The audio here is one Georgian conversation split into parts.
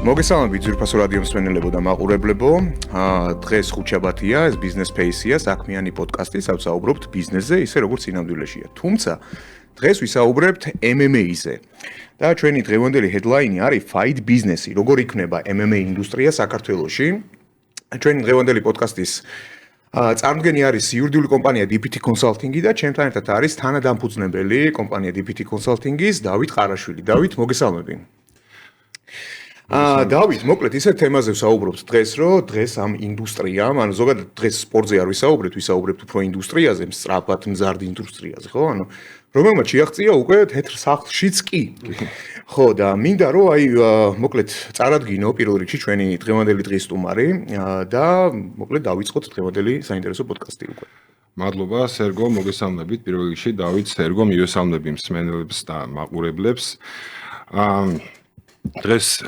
მოგესალმებით ძვირფასო რადიო მსმენელებო და მაყურებლებო. დღეს ხუთშაბათია, ეს ბიზნეს ფეისია, საქმიანი პოდკასტი, სადაც საუბრობთ ბიზნესზე, ისე როგორც სინამდვილეშია. თუმცა დღეს ვისაუბრებთ MMA-ზე. და ჩვენი დღევანდელი headline-ი არის Fight Business-ი, როგორ იქნება MMA ინდუსტრია საქართველოში. ჩვენი დღევანდელი პოდკასტის წარმოდგენი არის იურიდიული კომპანია DPT Consulting-ი და ჩემთან ერთად არის თანადამფუძნებელი კომპანია DPT Consulting-ის დავით ყარაშვილი. დავით, მოგესალმები. დავით, მოკლედ ისეთ თემაზე ვსაუბრობთ დღეს, რომ დღეს ამ ინდუსტრიამ, ანუ ზოგადად დღეს სპორტზე არ ვისაუბრებთ, ვისაუბრებთ უფრო ინდუსტრიაზე, სწრაფად მზარდ ინდუსტრიაზე, ხო? ანუ რომელმაც შეაღწია უკვე თეთრ სახლშიც კი. ხო, და მინდა რომ მოკლედ წარადგინო პირველ რიგში ჩვენი დღევანდელი დღის სტუმარი და მოკლედ დავიწყოთ დღევანდელი საინტერესო პოდკასტი უკვე. მადლობა, სერგო, მოგესალმებით. პირველ რიგში დავით, სერგო, მივესალმები მსმენელებს და მაყურებლებს. დღეს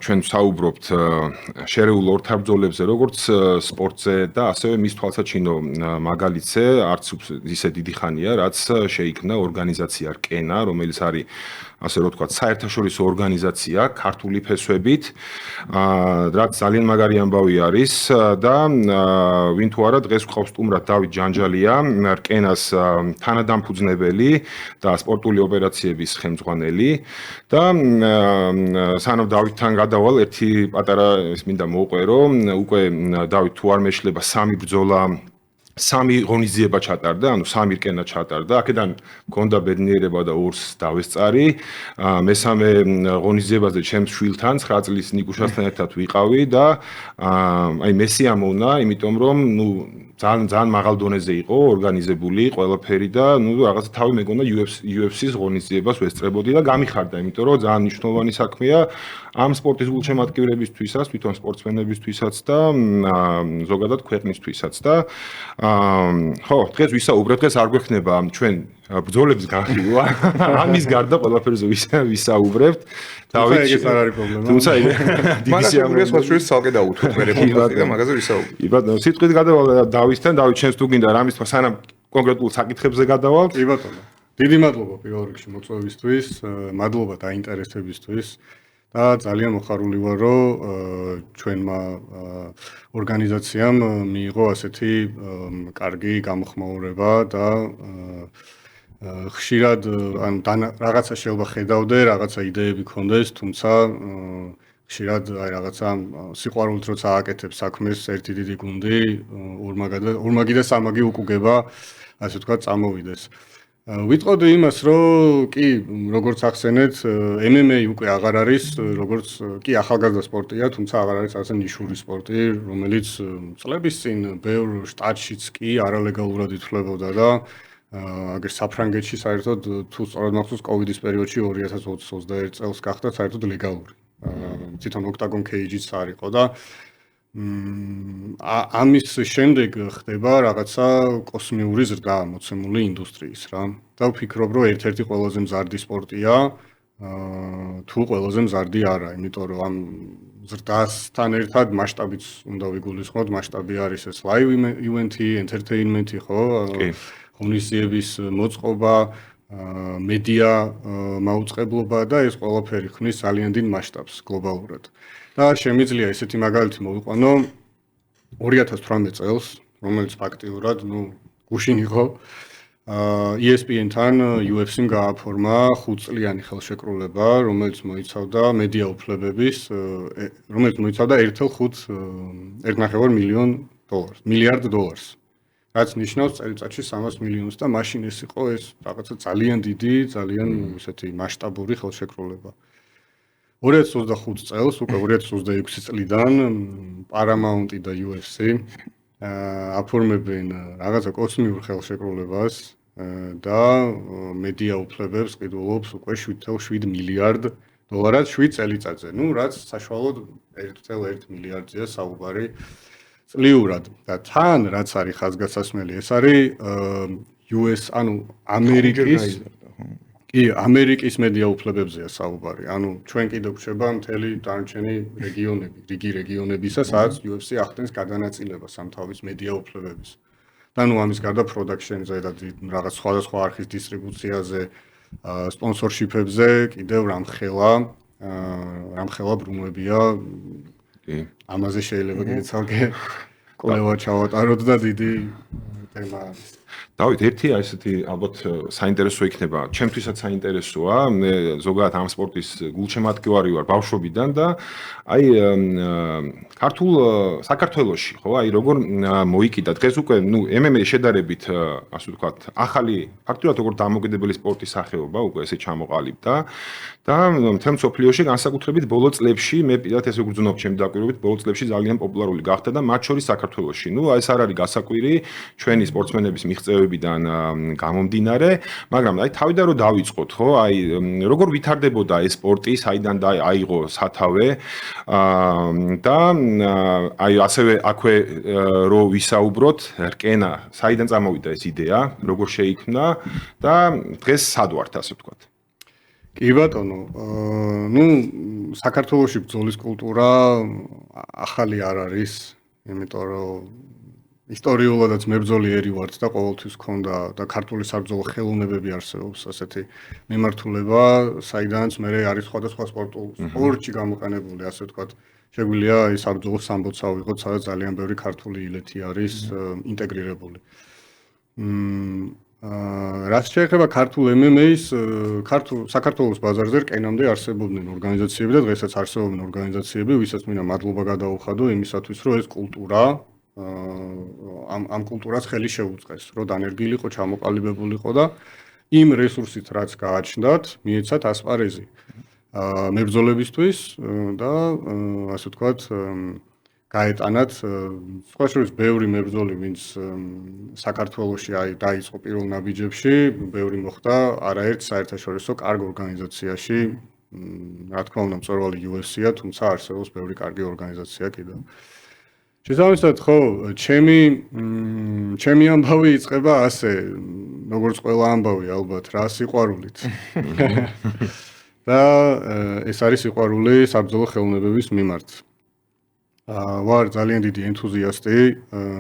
ჩვენ ვსაუბრობთ შერეულ ორთაბრძოლებზე, როგორც სპორტზე და ასევე მის თვალსაჩინო მაგალითზე, არც ისე დიდი ხანია, რაც შეიქმნა ორგანიზაცია რკენა, რომელიც არის ასე რომ ვთქვათ, საერთაშორისო ორგანიზაცია ქართული ფესვებით, რაც ძალიან მაგარი ამბავი არის და ვინ თუ არა დღეს ვყავს სტუმრად დავით ჯანჯალია, რკენას თანადამფუძნებელი და სპორტული ოპერაციების ხელმძღვანელი და სანამ დავითთან გადავალ, ერთი პატარა ის მინდა მოვყვერო, უკვე დავით თუ არ მეშლება სამი ბრძოლა სამი ღონისძიება ჩატარდა, ანუ სამი რკენა ჩატარდა. აქედან მქონდა ბედნიერება და ორს დავესწარი. მესამე ღონისძიებაზე ჩემს შვილთან 9 წლის ნიკუშასთან ერთად ვიყავი და აი მესი ამოვნა, იმიტომ რომ ძალიან მაღალ დონეზე იყო ორგანიზებული ყველაფერი და რაღაცა თავი მეგონა UFC-ს ღონისძიებას ვესწრებოდი და გამიხარდა, იმიტომ რომ ძალიან მნიშვნელოვანი საქმეა ამ სპორტის გულშემატკივრებისთვისაც, თვითონ სპორტსმენებისთვისაც და ზოგადად ქვეყნისთვისაც და ხო, დღეს ვისაუბრებთ, დღეს არ გვექნება ჩვენ ბრძოლების განხილვა. ამის გარდა ყველაფერზე ვისაუბრებთ. დავით, ეს არ არის პრობლემა. თუმცა მაგას შევშვილს ცალკე დაუთოთ, მე რეპორტაჟი და მაგაზე ვისაუბრებთ. კი ბატონო, სიტყვით გადავალ დავითთან, დავით შენს თუ გინდა რამის თქვა, სანამ კონკრეტულ საკითხებზე გადავალთ. კი ბატონო. დიდი მადლობა პირველ რიგში მოწვევისთვის, მადლობა დაინტერესებისთვის. და ძალიან მოხარული ვარ, რომ ჩვენმა ორგანიზაციამ მიიღო ასეთი კარგი გამოხმაურება და ხშირად რაღაცა შეიძლება ხედავდე, რაღაცა იდეები ქონდეს, თუმცა ხშირად რაღაცა სიყვარულით როცა ააკეთებ საქმეს, ერთი დიდი გუნდი, ორმაგი და სამაგი უკუგება, ასე ვთქვათ, წამოვიდეს. ვიტყოდი იმას, რომ კი, როგორც ახსენეთ, MMA უკვე აღარ არის, როგორც კი ახალგაზრდა სპორტია, თუმცა აღარ არის ასე ნიშური სპორტი, რომელიც წლების წინ ბევრ შტატშიც კი არალეგალურად ითვლებოდა და აგერ საფრანგეთში საერთოდ თუ სწორად მახსოვს კოვიდის პერიოდში 2021 წელს გახდა საერთოდ ლეგალური. თვითონ Octagon Cage-იც არ იყო და ამის შემდეგ ხდება რაღაცა კოსმიური ზრდა მოცემული ინდუსტრიის რა. და ვფიქრობ, რომ ერთ-ერთი ყველაზე მზარდი სპორტია, თუ ყველაზე მზარდი არა, იმიტომ რომ ამ ზრდასთან ერთად მასშტაბიც უნდა ვიგულისხმოთ, მასშტაბი არის ეს live event-ი, entertainment-ი, ხო? ღონისძიების მოწყობა, მედია მაუწყებლობა და ეს ყველაფერი ხნის ძალიან დიდ მასშტაბს გლობალურად. და შემიძლია ესეთი მაგალითი მოვიყვანო 2018 წელს, რომელიც ფაქტიურად, გუშინ იყო, ESPN-თან UFC-მ გააფორმა 5-წლიანი ხელშეკრულება, რომელიც მოიცავდა მედია უფლებების, რომელიც მოიცავდა 1.5 მილიარდ დოლარს. რაც ნიშნავს წელიწადში 300 მილიონს და მაშინ ეს იყო ეს რაღაცა ძალიან დიდი, ძალიან ესეთი მასშტაბური ხელშეკრულება. 2025 წელს, უკვე 2026 წლიდან Paramount და UFC აფორმებენ რაღაცა კოსმიურ ხელშეკრულებას და მედია უფლებებს ყიდულობს უკვე 7.7 მილიარდ დოლარად 7 წელიწადზე. რაც საშუალოდ 1.1 მილიარდია საუბარი წლიურად. და თან რაც არის ხაზგასასმელი, ეს არის US, ანუ ამერიკის მედია უფლებებზეა საუბარი. ანუ ჩვენ კიდევ გვხვდება მთელი დანარჩენი რეგიონები, რიგი რეგიონებისა, სადაც UFC ახდენს გადანაწილებას ამ თავის მედია უფლებების. და ამის გარდა production-ზე და რაღაც სხვადასხვა არხის დისტრიბუციაზე, სპონსორშიპებზე კიდევ რამხელა რამხელა ბრუნვებია. კი. ამაზე შეიძლება კიდე ცალკე კვლევა ჩავატაროთ და დიდი თემა არის. დავით, ერთი ესეთი ალბათ საინტერესო იქნება, ჩემთვისაც საინტერესოა, მე ზოგადად ამ სპორტის გულშემატკივარი ვარ ბავშვობიდან და აი საქართველოში, ხო, აი როგორ მოიკიდა დღეს უკვე, MMA შედარებით, ასე ვთქვათ, ახალი ფაქტურად როგორ დამოუკიდებელი სპორტის სახეობა უკვე ესე ჩამოყალიბდა და მთელ მსოფლიოში განსაკუთრებით ბოლო წლებში მე პირადად ესე ვგრძნობ ჩემი დაკვირვებით, ბოლო წლებში ძალიან პოპულარული გახდა და მათ შორის საქართველოში. ეს არ არის გასაკვირი ჩვენი სპორტსმენების მიღწევებიდან გამომდინარე, მაგრამ აი თავიდან რომ დავიწყოთ, ხო, აი როგორ ვითარდებოდა ეს სპორტი, საიდან აიღო სათავე და აი ასევე აქვე რო ვისაუბროთ, რკენა, საიდან წამოვიდა ეს იდეა, როგორ შეიქმნა და დღეს სად ვართ, ასე ვთქვათ. კი ბატონო, საქართველოში ბრძოლის კულტურა ახალი არ არის, იმიტომ რომ ისტორიულადაც მებრძოლიერი ვართ და ყოველთვის ქონდა და ქართული საბრძოლო ხელოვნებები არსებობს ასეთი მიმართულება, საიდანაც მე არის სხვადასხვა სპორტში გამოყენებული, ასე ვთქვათ, შეგვიძლია ის საბრძოლო სამბოცა ვიღოთ, სადაც ძალიან ბევრი ქართული ილეთი არის ინტეგრირებული. რაც შეეხება ქართულ MMA-ს, საქართველოს ბაზარზე რკენამდე არსებობდნენ ორგანიზაციები და დღესაც არსებობენ ორგანიზაციები, ვისაც მინდა მადლობა გადაუხადო იმისათვის, რომ ეს კულტურა ამ კულტურას ხელი შეუწყეს, რომ დანერგილიყო, ჩამოყალიბებულიყო და იმ რესურსით, რაც გააჩნდათ, მიეცათ ასპარეზი მებრძოლებისთვის და ასე ვთქვათ, გაეტანათ სხვა შორის ბევრი მებრძოლი, ვინც საქართველოში დაიწყო პირველ ნაბიჯებში, ბევრი მოხდა არაერთ საერთაშორისო კარგ ორგანიზაციაში, რა თქმა უნდა, მწვერვალი UFC-ა, თუმცა არსებობს ბევრი კარგი ორგანიზაცია კიდევ. შესაბამისად, ხო, ჩემი ამბავი იწყება ასე, როგორც ყველა ამბავი ალბათ, რა სიყვარულით. და ეს არის სიყვარული საბრძოლო ხელოვნებების მიმართ. ვარ ძალიან დიდი ენთუზიასტი,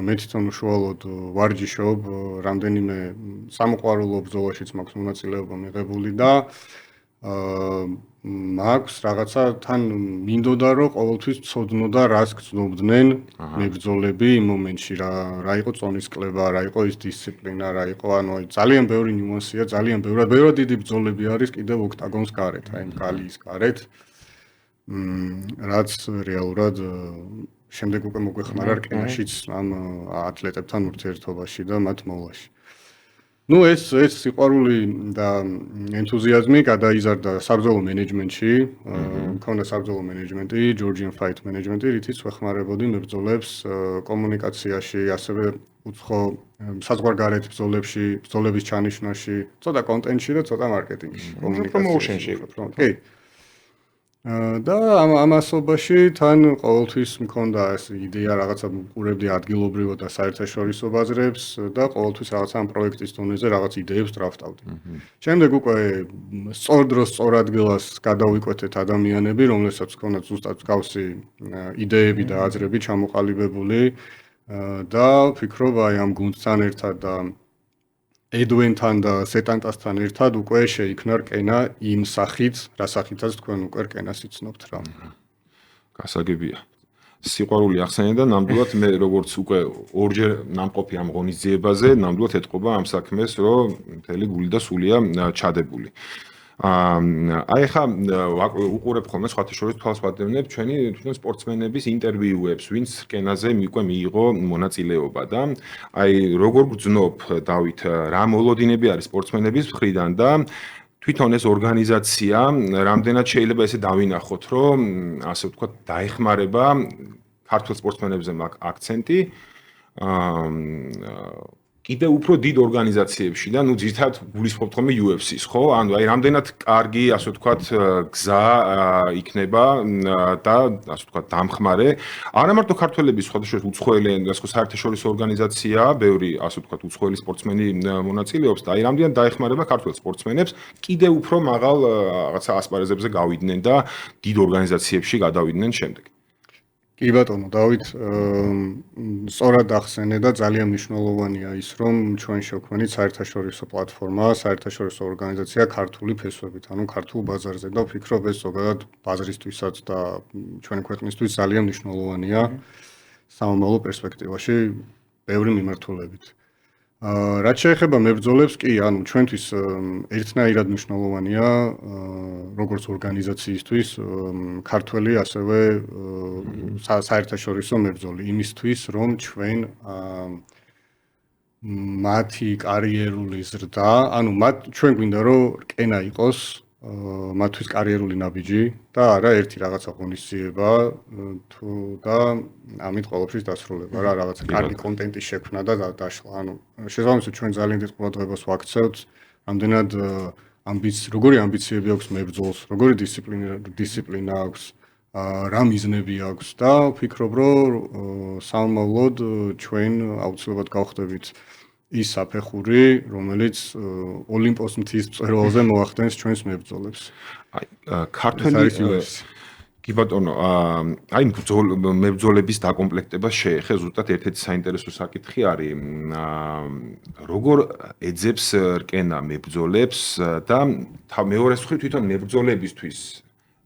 მე თვითონ უშუალოდ ვარჯიშობ, რამდენიმე სამოყვარულო ბრძოლაშიც მაქვს მონაწილეობა მიღებული და მაქვს რაღაცა თან მინდოდა რომ ყოველთვის ვცოდნოდა რას გრძნობდნენ მებრძოლები იმ მომენტში რა იყო წონის კლება, რა იყო ის დისციპლინა, რა იყო ანუ ძალიან ბევრი ნიუანსია, ძალიან ბევრად დიდი ბრძოლები არის კიდევ ოქტაგონის გარეთ, აი გალის გარეთ. რაც რეალურად შემდეგ უკვე მოგვეხმარა რკინაშიც ამ ათლეტებთან ურთიერთობაში და მათ მოვაში. ეს სიყვარული და ენთუზიაზმი გადაიზარდა საბრძოლო მენეჯმენტში, მქონდა საბრძოლო მენეჯმენტი, Georgian Fight Management-ი, რითიც ვეხმარებოდი მებრძოლებს კომუნიკაციაში, ასევე უცხო საზღვარგარეთ ბრძოლებში, ბრძოლების ჩანიშვნაში, ცოტა კონტენტში და ცოტა მარკეტინგში, პრომოუშენში. კი. და ამ ასობაში თან ყოველთვის მქონდა ეს იდეა რაღაცა მყურებდი ადგილობრივად და საერთაშორისო ბაზრებს და ყოველთვის რაღაცა ამ პროექტის დონეზე რაღაც იდეებს დრაფტავდი. შემდეგ უკვე სწორ დროს სწორ ადგილას გადავიკვეთეთ ადამიანები, რომლებსაც ჰქონდათ ზუსტად მსგავსი იდეები და აზრები ჩამოყალიბებული და ვფიქრობ აი ამ გუნდთან ერთად და ედვენთან და სეტანტასთან ერთად უკვე შეიქმნა რკენა იმ სახით, რა სახითაც თქვენ უკვე რკენას იცნობთ რა. გასაგებია. სიყვარული ახსენე და ნამდვილად მე როგორც უკვე ორჯერ ნამყოფი ამ ღონისძიებაზე, ნამდვილად ეთყობა ამ საქმეს, რომ მთელი გული და სულია ჩადებული. აი ხა უყურებ ხოლმე სხვათა შორის თვალს ვადევნებ ჩვენი თვითონ სპორტსმენების ინტერვიუებს, ვინც რკენაზე უკვე მიიღო მონაწილეობა და აი როგორ გძნობ დავით, რა მოლოდინები არის სპორტსმენების მხრიდან და თვითონ ეს ორგანიზაცია რამდენად შეიძლება ესე დავინახოთ, რომ ასე ვთქვათ, დაეხმარება ქართულ სპორტსმენებზე მაქვს აქცენტი კიდე უფრო დიდ ორგანიზაციებში და ძირითადად გულისხმობთ ხოლმე UFC-ს, ხო? ანუ აი რამდენად კარგი, ასე ვთქვათ, გზა იქნება და ასე ვთქვათ, დამხმარე. არა მარტო ქართველების სხვადასხვა უცხოელი, საერთაშორისო ორგანიზაცია, ბევრი, ასე ვთქვათ, უცხოელი სპორტსმენი მონაწილეობს და აი რამდენად დაეხმარება ქართველ სპორტსმენებს კიდე უფრო მაღალ რაღაცა ასპარეზებზე გავიდნენ და დიდ ორგანიზაციებში გადავიდნენ შემდეგ. კი ბატონო, დავით, სწორად ახსენე და ძალიან მნიშვნელოვანია ის, რომ ჩვენ შევქმნით საერთაშორისო პლატფორმა, საერთაშორისო ორგანიზაცია ქართული ფესვებით, ანუ ქართულ ბაზარზე და ვფიქრობ ეს ზოგადად ბაზრისთვისაც და ჩვენი ქვეყნისთვის ძალიან მნიშვნელოვანია სამომავლო პერსპექტივაში ბევრი მიმართულებით. რაც შეეხება მებრძოლებს, კი, ანუ ჩვენთვის ერთნაირად მნიშვნელოვანია როგორც ორგანიზაციისთვის ქართველი ასევე საერთაშორისო მებრძოლი იმისთვის, რომ ჩვენ მათი კარიერული ზრდა, ანუ ჩვენ გვინდა რომ რკენა იყოს მათთვის კარიერული ნაბიჯი და არა ერთი რაღაცა ღონისძიება თუ და ამით ყოველთვის დასრულება რა რაღაცა კარგი კონტენტის შექმნა და დაშლა. ანუ შესაბამისად ჩვენ ძალიან დიდ ყურადღებას ვაქცევთ ამდენად როგორი ამბიციები აქვს მებრძოლს, როგორი დისციპლინა აქვს, რა მიზნები აქვს და ვფიქრობ რომ სამომავლოდ ჩვენ აუცილებლად გავხდებით ის საფეხური, რომელიც ოლიმპოს მთის მწვერვალზე მოახდენს ჩვენს მებრძოლებს. აი, ქართველი კი ბატონო, აი მებრძოლების დაკომპლექტება შეეხება ზუსტად ერთ-ერთი საინტერესო საკითხი არის, როგორ ეძებს რკენა მებრძოლებს და მეორე მხრივ თვითონ მებრძოლებისთვის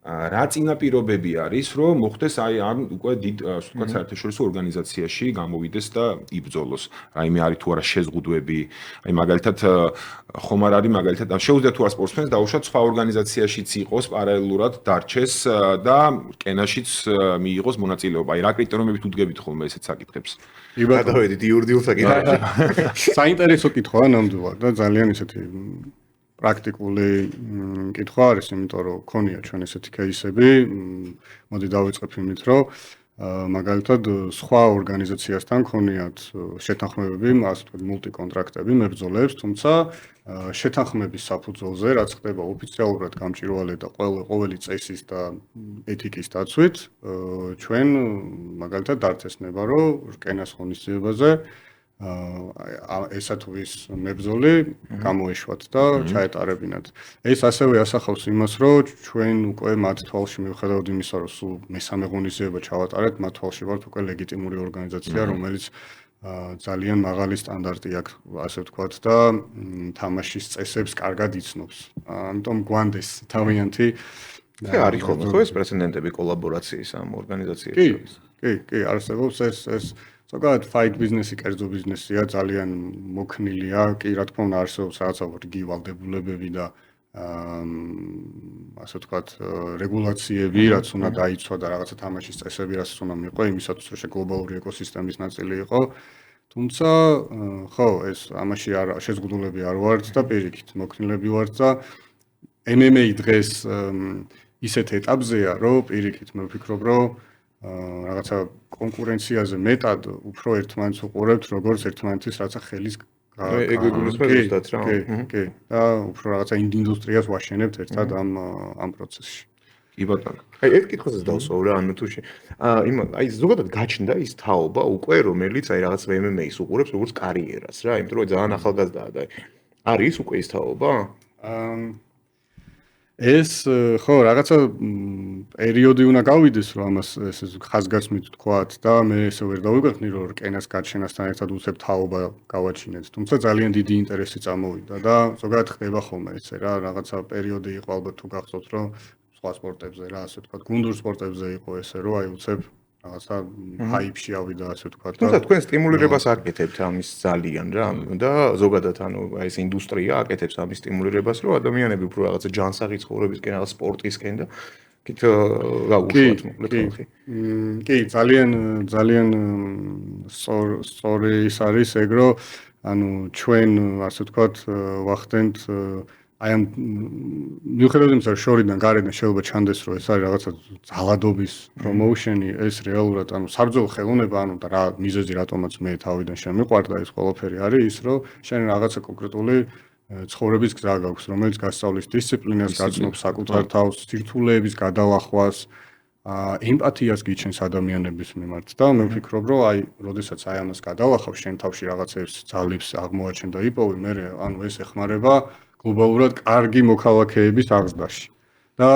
რა წინაპირობები არის, რომ მოხდეს აი ამ უკვე დიდ ვთქვათ საერთაშორისო ორგანიზაციაში გამოვიდეს და იბრძოლოს. რაიმე არის თუ არა შეზღუდვები, აი მაგალითად ხომ არ არის მაგალითად შეუძლია თუ არა სპორტსმენს დაუშვათ სხვა ორგანიზაციაშიც იყოს პარალელურად დარჩეს და რკენაშიც მიიღოს მონაწილეობა. აი რა კრიტერიუმებით უდგებით ხოლმე ესეთ საკითხებს? კი ბატონო, გადავედით იურიდიულ საკითხებში. საინტერესო კითხვაა ნამდვილად და ძალიან ისეთი პრაქტიკული კითხვა არის, იმიტომ რომ ქონია ჩვენ ესეთი кейსები. მოდი დავიწყებ იმით, რომ მაგალითად სხვა ორგანიზაციასთან ქონიათ შეთანხმებები, ასე ვთქვათ, მულტიკონტრაქტები მებრძოლებს, თუმცა შეთანხმების საფუძველზე, რაც ხდება ოფიციალურად გამჭვირვალე და ყოველი წესის და ეთიკის დაცვით, ჩვენ მაგალითად დარწესნება, რომ რკენას ღონისძიებაზე ესა თუ ის მებრძოლი გამოეშვათ და ჩაეტარებინათ. ეს ასევე ასახავს იმას, რომ ჩვენ უკვე მათ თვალში მიუხედავად იმისა, რომ სულ მესამე ღონისძიება ჩავატარეთ, მათ თვალში ვართ უკვე ლეგიტიმური ორგანიზაცია, რომელიც ძალიან მაღალი სტანდარტი აქვს, ასე ვთქვათ და თამაშის წესებს კარგად იცნობს. ამიტომ გვანდეს თავიანთი არის ხოლმე ხო ეს პრეცედენტები კოლაბორაციის ამ ორგანიზაციებს შორის? კი, არსებობს ეს ზოგადად fight business-ი, კერძო ბიზნესია, ძალიან მოქნილია, კი, რა თქმა უნდა, არსებობს რაღაცა რიგი ვალდებულებები და ასე ვთქვათ, რეგულაციები, რაც უნდა დაიცვა და რაღაცა თამაშის წესები, რაც უნდა მიიღო, იმისათვის რომ გლობალური ეკოსისტემის ნაწილი იყო. თუმცა, ხო, ეს ამაში შეზღუდულები არ ვართ და პირიქით, მოქნილები ვართ და MMA დღეს ისეთ ეტაპზეა, რომ პირიქით, მე ვფიქრობ, რომ რაღაცა კონკურენციაზე მეტად უფრო ერთმანეთს უყურებთ, როგორც ერთმანეთის რაღაცა ხელის ეგრეგულება ზუსტად რა. კი, და უფრო რაღაცა ინდუსტრიას ვაშენებთ ერთად ამ პროცესში. კი ბატონო. აი ერთ კითხვასაც დავსვავ რა, ანუ თუ აი ზოგადად გაჩნდა ის თაობა უკვე, რომელიც აი რაღაც MMA-ს უყურებს როგორც კარიერას რა, იმიტომ რომ ძალიან ახალგაზრდაა და არის უკვე ის თაობა? ეს ხო რაღაცა პერიოდი უნდა გავიდეს რომ ამას ეს ხაზგასმით თქვათ და მე ესე ვერ დავიკვეხნი რომ რკენას გაჩენასთან ერთად უცებ თაობა გავაჩინეთ. თუმცა ძალიან დიდი ინტერესი წამოვიდა და ზოგადად ხდება ხოლმე ესე რა რაღაცა პერიოდი იყო ალბათ თუ გახსოვთ რომ სხვა სპორტებზე რა ასე ვთქვათ გუნდურ სპორტებზე იყო ესე რომ აი უცებ რაღაცა ჰაიპში ავიდა ასე ვთქვათ და თუმცა თქვენ სტიმულირებას აკეთებთ ამის ძალიან რა და ზოგადად ანუ აი ეს ინდუსტრია აკეთებს ამის სტიმულირებას რომ ადამიანები უფრო რაღაცა ჯანსაღი ცხოვრებისკენ რაღაც სპორტისკენ და კით გაუშვათ მოკლედ ხალხი. კი, ძალიან სწორი ის არის ეგ რომ ანუ ჩვენ ასე ვთქვათ ვახდენთ აი ამ მიუხედავად იმისა რომ შორიდან გარედან შეიძლება ჩანდეს რომ ეს არის რაღაცა ძალადობის პრომოუშენი ეს რეალურად ანუ საბრძოლო ხელოვნება ანუ და რა მიზეზი რატომაც მე თავიდან შემიყვარდა ეს ყველაფერი არის ის რომ შენ რაღაცა კონკრეტული ცხოვრების გზა გაქვს რომელიც გასწავლის დისციპლინას გაცნობს საკუთარ თავს სირთულეების გადალახვას ემპათიას გიჩენს ადამიანების მიმართ და მე ვფიქრობ რომ აი როდესაც აი ამას გადალახავ შენ თავში რაღაცებს ძალებს აღმოაჩენ და იპოვე მე ანუ ეს ეხმარება გლობალურად კარგი მოქალაქეების აღზრდაში. და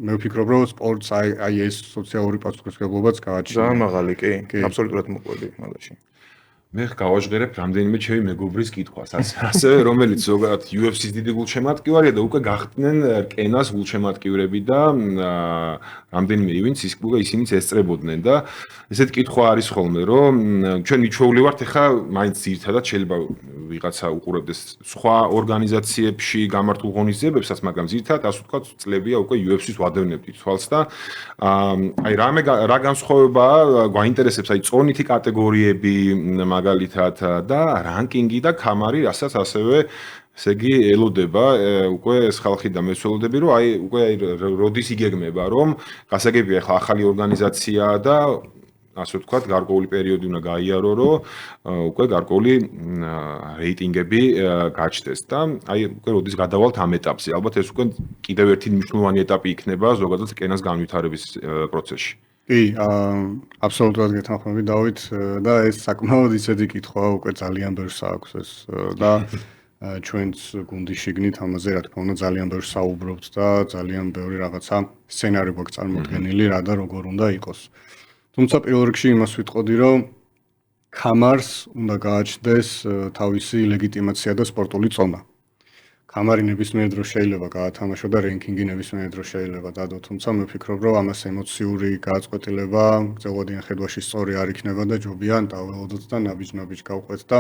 მე ვფიქრობ, რომ სპორტს აი ეს სოციალური პასუხისმგებლობაც გააჩნია. ძალიან მაღალი, კი, აბსოლუტურად მოყვები მაგაში. მე გავაჟღერებ რამდენიმე ჩემი მეგობრის კითხვას, ასევე რომელიც ზოგადად UFC-ს დიდი გულშემატკივარია და უკვე გახდნენ კენას გულშემატკივრები და რამდენიმე ივენთს ისინიც ესწრებოდნენ და ესეთ კითხვა არის ხოლმე, რომ ჩვენ მიჩვეული ვართ ახლა მაინც ძირითადად შეიძლება ვიღაცა უყურებდეს სხვა ორგანიზაციებში გამართულ ღონისძიებებსაც, მაგრამ ძირითადად ასე ვთქვათ, წლებია უკვე UFC-ს ვადევნებდით თვალს და აი რა განსხვავებაა გვაინტერესებს აი წონითი კატეგორიები მაგალითად და რანკინგი და კამარი, რასაც ასევე ესე იგი ელოდება უკვე ეს ხალხი და მე ვცდილობდები რომ აი უკვე როდის იგეგმება რომ გასაგებია ახლა ახალი ორგანიზაცია და ასე ვთქვათ გარკვეული პერიოდი უნდა გაიარო რომ უკვე გარკვეული რეიტინგები გაჩნდეს და აი უკვე როდის გადავალთ ამ ეტაპზე ალბათ ეს უკვე კიდევ ერთი მნიშვნელოვანი ეტაპი იქნება ზოგადად კენას განვითარების პროცესში. კი, აბსოლუტურად გეთანხმები დავით და ეს საკმაოდ ისეთი კითხვაა უკვე ძალიან ბევრს აქვს ეს და ჩვენც გუნდის შიგნით ამაზე რა თქმა უნდა ძალიან ბევრს საუბრობთ და ძალიან ბევრი რაღაცა სცენარი გვაქვს წარმოდგენილი რა და როგორ უნდა იყოს. თუმცა პირველ რიგში იმას ვიტყოდი რომ კამარს უნდა გააჩნდეს თავისი ლეგიტიმაცია და სპორტული წონა. კამარი ნებისმიერ დროს შეიძლება გაათამაშო და რენკინგი ნებისმიერ დროს შეიძლება დადო, თუმცა მე ვფიქრობ, რომ ამას ემოციური გააწყყვეტილება გრძელვადიან ხედვაში სწორი არ იქნება და ჯობია დაველოდოთ და ნაბიჯ-ნაბიჯ გავყვეთ და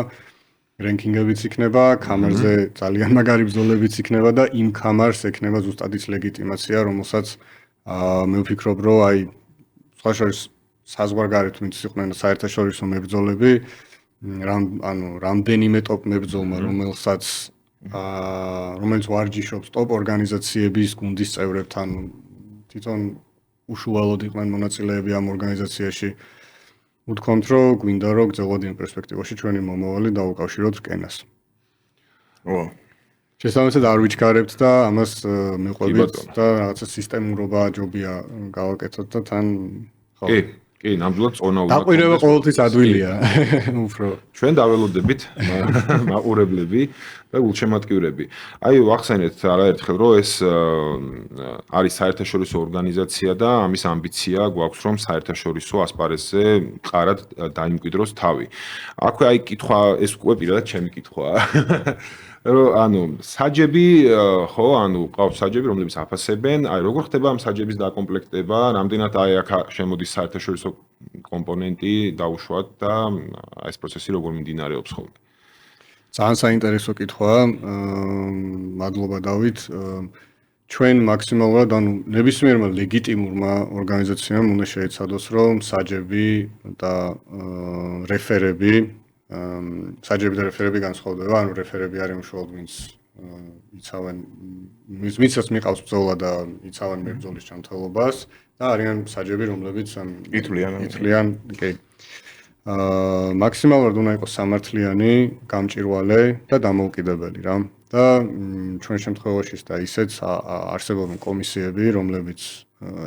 რენკინგებიც იქნება, კამარზე ძალიან მაგარი ბრძოლებიც იქნება და იმ კამარს ექნება ზუსტად ის ლეგიტიმაცია, რომელსაც მე ვფიქრობ, რომ აი სხვა შორის საზღვარგარეთ ვინც იყვნენ საერთაშორისო მებრძოლები, ანუ რამდენიმე ტოპ მებრძოლმა, რომელიც ვარჯიშობს ტოპ ორგანიზაციების გუნდის წევრებთან, თვითონ უშუალოდ იყვნენ მონაწილეები ამ ორგანიზაციაში. ვთქვამთ, რომ გვინდა რომ გრძელვადიან პერსპექტივაში ჩვენი მომავალი დაუკავშიროთ კენას. შესაბამისად არ ვიჩქარებთ და ამას მიყვებით და რაღაცა სისტემურობა ჯობია გავაკეთოთ და თან ხო კი, ნამდვილად წონა უნდა. დაყვირება ყოველთვის ადვილია. უფრო ჩვენ დაველოდებით მაყურებლები და გულშემატკივრები. აი ვახსენეთ არაერთხელ რომ ეს არის საერთაშორისო ორგანიზაცია და ამის ამბიცია გვაქვს რომ საერთაშორისო ასპარეზზე მყარად დაიმკვიდროს თავი. აქვე აი კითხვა ეს უკვე პირადად ჩემი კითხვაა. რომ ანუ საჯები ხო ანუ ყავს საჯები რომლებიც აფასებენ აი როგორ ხდება ამ საჯების დაკომპლექტება რამდენად აი აქ შემოდის საერთაშორისო კომპონენტი დაუშვათ და ეს პროცესი როგორ მიმდინარეობს ხოლმე ძალიან საინტერესო კითხვაა მადლობა დავით ჩვენ მაქსიმალურად ანუ ნებისმიერმა ლეგიტიმურმა ორგანიზაციამ უნდა შეეცადოს რომ საჯები და რეფერები საჯები და რეფერები განსხვავდება, ანუ რეფერები არის უშუალოდ ვინც იცავენ ვინცაც მიყავს ბრძოლა და იცავენ მებრძოლის ჯანმრთელობას და არიან საჯები, რომლებიც ითვლიან, კი. მაქსიმალურად უნდა იყოს სამართლიანი, გამჭირვალე და დამოუკიდებელი რა. და ჩვენ შემთხვევაში და ისეც არსებობენ კომისიები, რომლებიც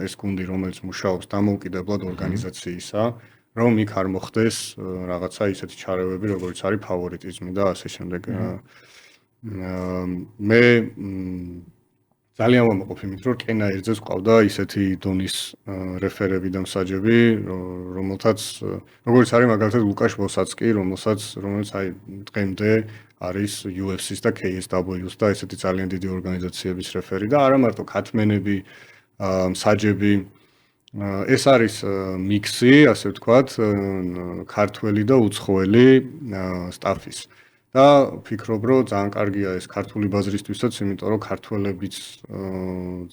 ეს გუნდი, რომელიც მუშაობს დამოუკიდებლად ორგანიზაციისა რომ იქ არ მოხდეს რაღაცა ისეთი ჩარევები, როგორც არის ფავორიტიზმი და ასე შემდეგ. მე ძალიან ვამაყობ იმით, რომ კენა ერთზეც ყავდა ისეთი დონის რეფერები და მსაჯები, რომელთაც როგორც არის მაგალითად ლუკაშ ბოსაცკი, რომელიც აი დღემდე არის UFC-ს და KSW-ს და ესეთი ძალიან დიდი ორგანიზაციების რეფერი და არა მარტო ქათმენები, მსაჯები ეს არის მიქსი, ასე ვთქვათ, ქართველი და უცხოელი სტაფის. და ვფიქრობ, რომ ძალიან კარგია ეს ქართული ბაზრისთვისაც, იმიტომ რომ ქართველებიც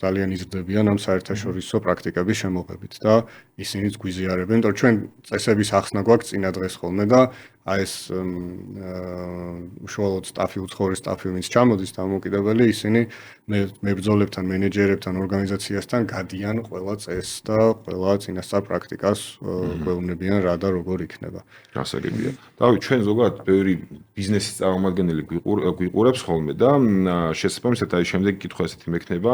ძალიან იზრდებიან ამ საერთაშორისო პრაქტიკების შემოღებით და ისინიც გვიზიარებენ, იმიტომ რომ ჩვენ წესების ახსნა გვაქვს წინა დღეს ხოლმე და აი ეს უშუალოდ სტაფი, უცხოური სტაფი, ვინც ჩამოდის დამოუკიდებელი, ისინი მებრძოლებთან, მენეჯერებთან, ორგანიზაციასთან გადიან ყველა წესს და ყველა წინასწარ პრაქტიკას გვეუბნებიან რა და როგორ იქნება. გასაგებია. დავით, ჩვენ ზოგადად ბევრი ბიზნესის წარმომადგენელი გვიყურებს ხოლმე და შესაბამისად აი შემდეგი კითხვა ესეთი მექნება.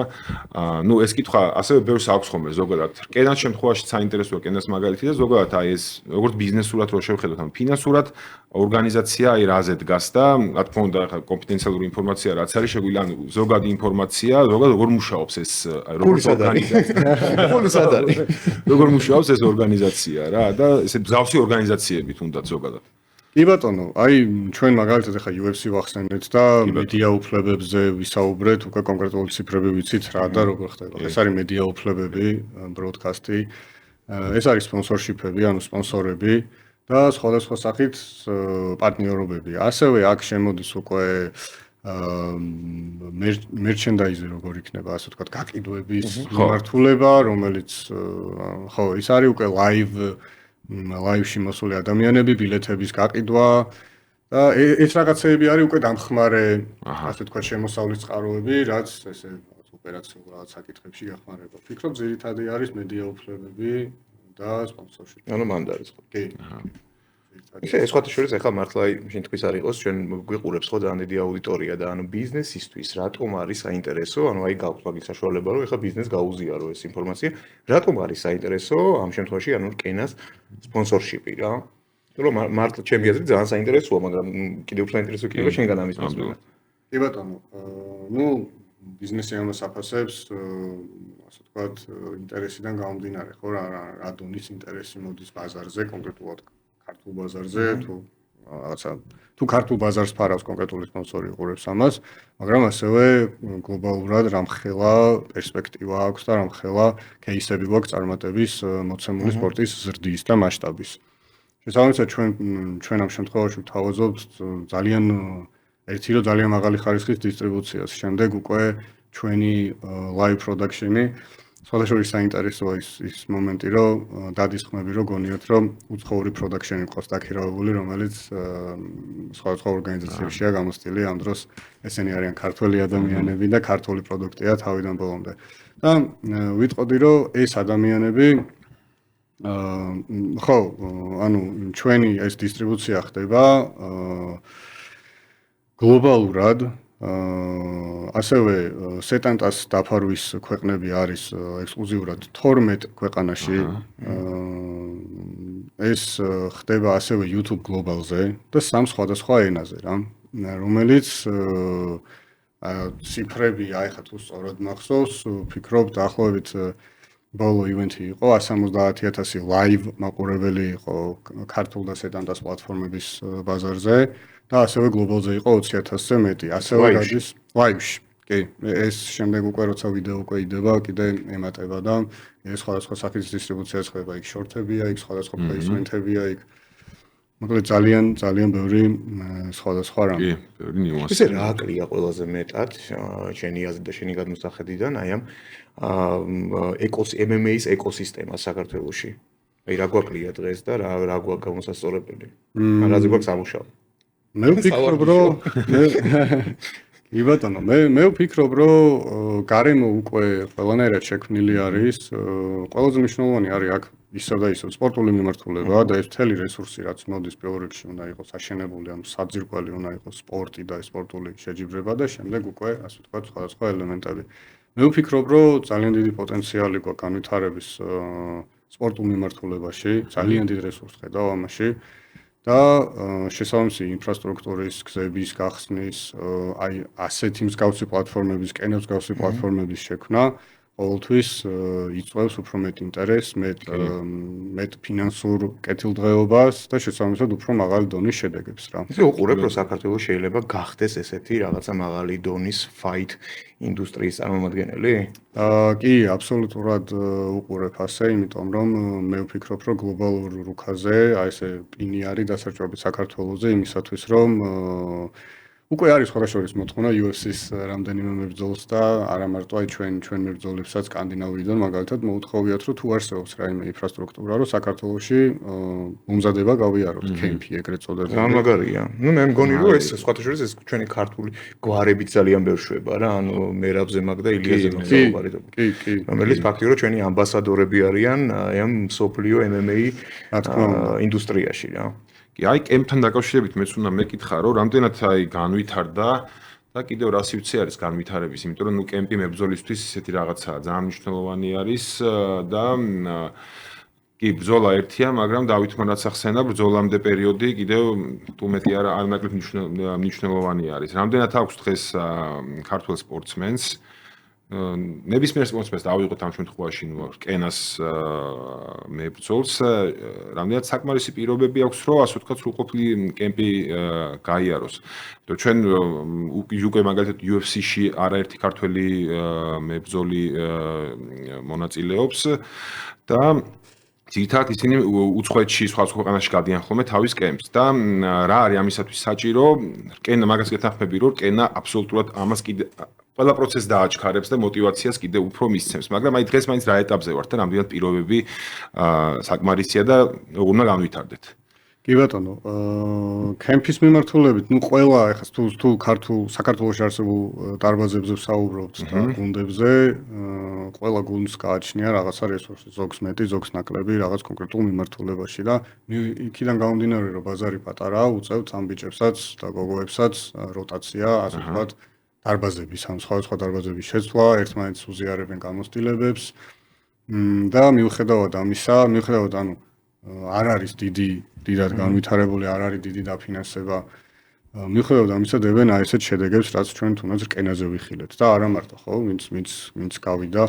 ნუ ეს კითხვა ასევე ბევრს აქვს ხოლმე ზოგადად. კენას შემთხვევაში საინტერესოა კენას მაგალითი და ზოგადად აი ეს როგორც ბიზნესურად რო შევხედოთ, ან ფინანსურად ორგანიზაცია აი რაზე დგას და რა თქმა უნდა ხა კონფიდენციალური ინფორმაცია რაც არის შეგვიძლია ანუ ზოგადი ინფორმაცია ზოგადად როგორ მუშაობს ეს როგორც ორგანიზაცია ფული სად არის როგორ მუშაობს ეს ორგანიზაცია რა და ესე მსგავსი ორგანიზაციები თუნდაც ზოგადად კი ბატონო, აი ჩვენ მაგალითად ახლა UFC ვახსენეთ და მედია უფლებებზე ვისაუბრეთ, უკვე კონკრეტული ციფრები ვიცით რა და როგორ ხდება. ეს არის მედია უფლებები, ბროდკასტი, ეს არის სპონსორშიფები, ანუ სპონსორები და სხვადასხვა სახით პარტნიორობები. ასევე აქ შემოდის უკვე merchandise როგორ იქნება, ასე ვთქვათ, გაყიდვების მიმართულება, რომელიც ხო, ის არის უკვე live-ში მოსული ადამიანები, ბილეთების გაყიდვა და ეს რაღაცეები არის უკვე დამხმარე, ასე ვთქვათ, შემოსავლის წყაროები, რაც ესე ოპერაციულ რაღაც საკითხებში გახმარება. ვფიქრობ, ძირითადად არის მედია უფლებები და სპონსორშიპი. ანუ მანდარის ხო? კი. ისე სხვათა შორის ახლა მართლა შენ თქვის არ იყოს, ჩვენ გვიყურებს ხო ძალიან დიდი აუდიტორია და ანუ ბიზნესისთვის რატომ არის საინტერესო, ანუ აი გაქვს მაგის საშუალება, რომ ახლა ბიზნესს გაუზიარო ეს ინფორმაცია, რატომ არის საინტერესო ამ შემთხვევაში ანუ კენას სპონსორშიპი რა? რომ მართლა ჩემი აზრით ძალიან საინტერესოა, მაგრამ კიდევ უფრო საინტერესო იქნება შენგან ამის მოსმენა. კი ბატონო, ну ბიზნესი ამას აფასებს, ასე ვთქვათ, ინტერესიდან გამომდინარე, ხო რა დონის ინტერესი მოდის ბაზარზე, კონკრეტულად ქართულ ბაზარზე, თუ რაღაცა თუ ქართულ ბაზარს ფარავს კონკრეტული სპონსორი უყურებს ამას, მაგრამ ასევე გლობალურად რამხელა პერსპექტივა აქვს და რამხელა кейსები გვაქვს წარმატების მოცემული სპორტის ზრდის და მასშტაბის. შესაბამისად ჩვენ ამ შემთხვევაში ვთავაზობთ ძალიან ძალიან მაღალი ხარისხის დისტრიბუციას. შემდეგ უკვე ჩვენი live production-ი სხვადასხვა საინტერესოა ის მომენტი, რომ დადისხმები რო გონიოთ, რომ უცხოური production-ი ყავს დაქირავებული, რომელიც სხვადასხვა ორგანიზაციებშია გამოსტილი, ამ დროს ესენი არიან ქართველი ადამიანები და ქართული პროდუქტია თავიდან ბოლომდე. და ვიტყოდი, რომ ეს ადამიანები ხო, ანუ ჩვენი ეს დისტრიბუცია ხდება გლობალურად ასევე სეტანტას დაფარვის ქვეყნები არის ექსკლუზიურად 12 ქვეყანაში. ეს ხდება ასევე YouTube Global-ზე და 3 სხვადასხვა ენაზე რა, რომელიც ციფრები აი ხა თუ სწორად მახსოვს, ვფიქრობ დაახლოებით ბოლო ივენთი იყო 170,000 live მაყურებელი იყო ქართულ და სეტანტას პლატფორმების ბაზარზე და ასევე გლობალზე იყო 20,000-ზე მეტი. ასევე გადის live-ში. კი, ეს შემდეგ უკვე როცა ვიდეო უკვე იდება, კიდე ემატება და ეს სხვადასხვა სახის დისტრიბუციას ხდება, იქ შორტებია, იქ სხვადასხვა პლეისმენტებია, იქ მოკლედ ძალიან ბევრი სხვადასხვა რამე. კი, ბევრი ნიუანსი. ისე რა აკლია ყველაზე მეტად შენი აზრით და შენი გადმოსახედიდან აი ამ MMA-ის ეკოსისტემას საქართველოში. აი რა გვაკლია დღეს და რა გვაქვს გამოსასწორებელი? რაზე გვაქვს სამუშაო? მე ვფიქრობ, რომ კი ბატონო, მე ვფიქრობ, რომ გარემო უკვე ყველანაირად შექმნილი არის. ყველაზე მნიშვნელოვანი არის აქ ისევ და ისევ სპორტული მიმართულება და ეს მთელი რესურსი, რაც მოდის პირველ რიგში უნდა იყოს აშენებული, ანუ საძირკველი უნდა იყოს სპორტი და სპორტული შეჯიბრება და შემდეგ უკვე, ასე ვთქვათ, სხვადასხვა ელემენტები. მე ვფიქრობ, რომ ძალიან დიდი პოტენციალი გვაქვს განვითარების სპორტულ მიმართულებაში, ძალიან დიდ რესურსს ხედავ ამაში. და შესაბამისი ინფრასტრუქტურის გზების გახსნის, აი ასეთი მსგავსი პლატფორმების, კენოს მსგავსი პლატფორმების შექმნა ყოველთვის იწვევს უფრო მეტ ინტერესს, მეტ ფინანსურ კეთილდღეობას და შესაბამისად უფრო მაღალი დონის შედეგებს რა. ისე უყურებ, რომ საქართველოს შეიძლება გახდეს ესეთი რაღაცა მაღალი დონის fight ინდუსტრიის წარმომადგენელი? კი, აბსოლუტურად უყურებ ასე, იმიტომ რომ მე ვფიქრობ, რომ გლობალურ რუკაზე, აი ესე პინი არის დასაჭიროებით საქართველოზე იმისათვის, რომ უკვე არის სხვადასხვა მოთხოვნა UFC-ს რამდენიმე მებრძოლს და არა მარტო აი ჩვენ მებრძოლებსაც სკანდინავიიდან მაგალითად მოუთხოვიათ, რომ თუ არსებობს რაიმე ინფრასტრუქტურა, რომ საქართველოში მომზადება გავიაროთ, კემპი ეგრეთ წოდებული. ძალიან მაგარია. ნუ მე მგონი რომ ეს სხვათა შორის ეს ჩვენი ქართული გვარებით ძალიან ბევრ შვება რა, ანუ მერაბზე მაგ და ილიაზე მაგ. კი. რომელიც ფაქტიურად ჩვენი ამბასადორები არიან აი ამ სოფლიო MMA ინდუსტრიაში რა. კი, აი კემპთან დაკავშირებით მეც უნდა მეკითხა, რომ რამდენად აი განვითარდა და კიდევ რა სივრცე არის განვითარების, იმიტომ რომ ნუ კემპი მებრძოლისთვის ისეთი რაღაცაა, ძალიან მნიშვნელოვანი არის და კი, ბრძოლა ერთია, მაგრამ დავითმა რაც ახსენა, ბრძოლამდე პერიოდი კიდევ თუმეტი არ ნაკლებ მნიშვნელოვანი არის. რამდენად აქვს დღეს ქართველ სპორტსმენს ნებისმიერ სპორტსმენს დავიღოთ ამ შემთხვევაში რკენას მებრძოლს, რამდენად საკმარისი პირობები აქვს, რომ ასე ვთქვათ, სრულყოფილი კემპი გაიაროს. ჩვენ უკვე მაგალითად UFC-ში არაერთი ქართველი მებრძოლი მონაწილეობს და ძირითადად ისინი უცხოეთში, სხვა ქვეყანაში გადიან ხოლმე თავის კემპს და რა არის ამისათვის საჭირო? რკენა მაგას გეთანხმები, რომ რკენა აბსოლუტურად ამას კიდე ყველა პროცესს დააჩქარებს და мотиваციას კიდე უფრო მისცემს, მაგრამ აი დღეს მაინც რა ეტაპზე ვართ და რამდენად პირობები საკმარისია და როგორ უნდა განვითარდეთ? კი ბატონო, კემპის მიმართულებით, ყველა ეხლა თუ საქართველოში არსებულ დარბაზებზე ვსაუბრობთ და გუნდებზე, ყველა გუნდს გააჩნია რაღაცა რესურსი, ზოგს მეტი, ზოგს ნაკლები, რაღაც კონკრეტულ მიმართულებაში და იქიდან გამომდინარე, რომ ბაზარი პატარაა, უწევთ ამ ბიჭებსაც და გოგოებსაც როტაცია, ასე ვთქვათ, დარბაზების, ამ სხვა დარბაზების შეცვლა, ერთმანეთს უზიარებენ გამოცდილებებს და მიუხედავად ამისა, ანუ არ არის დიდად განვითარებული, არ არის დიდი დაფინანსება. მიუხედავად ამისა დებენ აი ესეთ შედეგებს, რაც ჩვენ თუნდაც რკენაზე ვიხილეთ და არა მარტო ხო, ვინც გავიდა.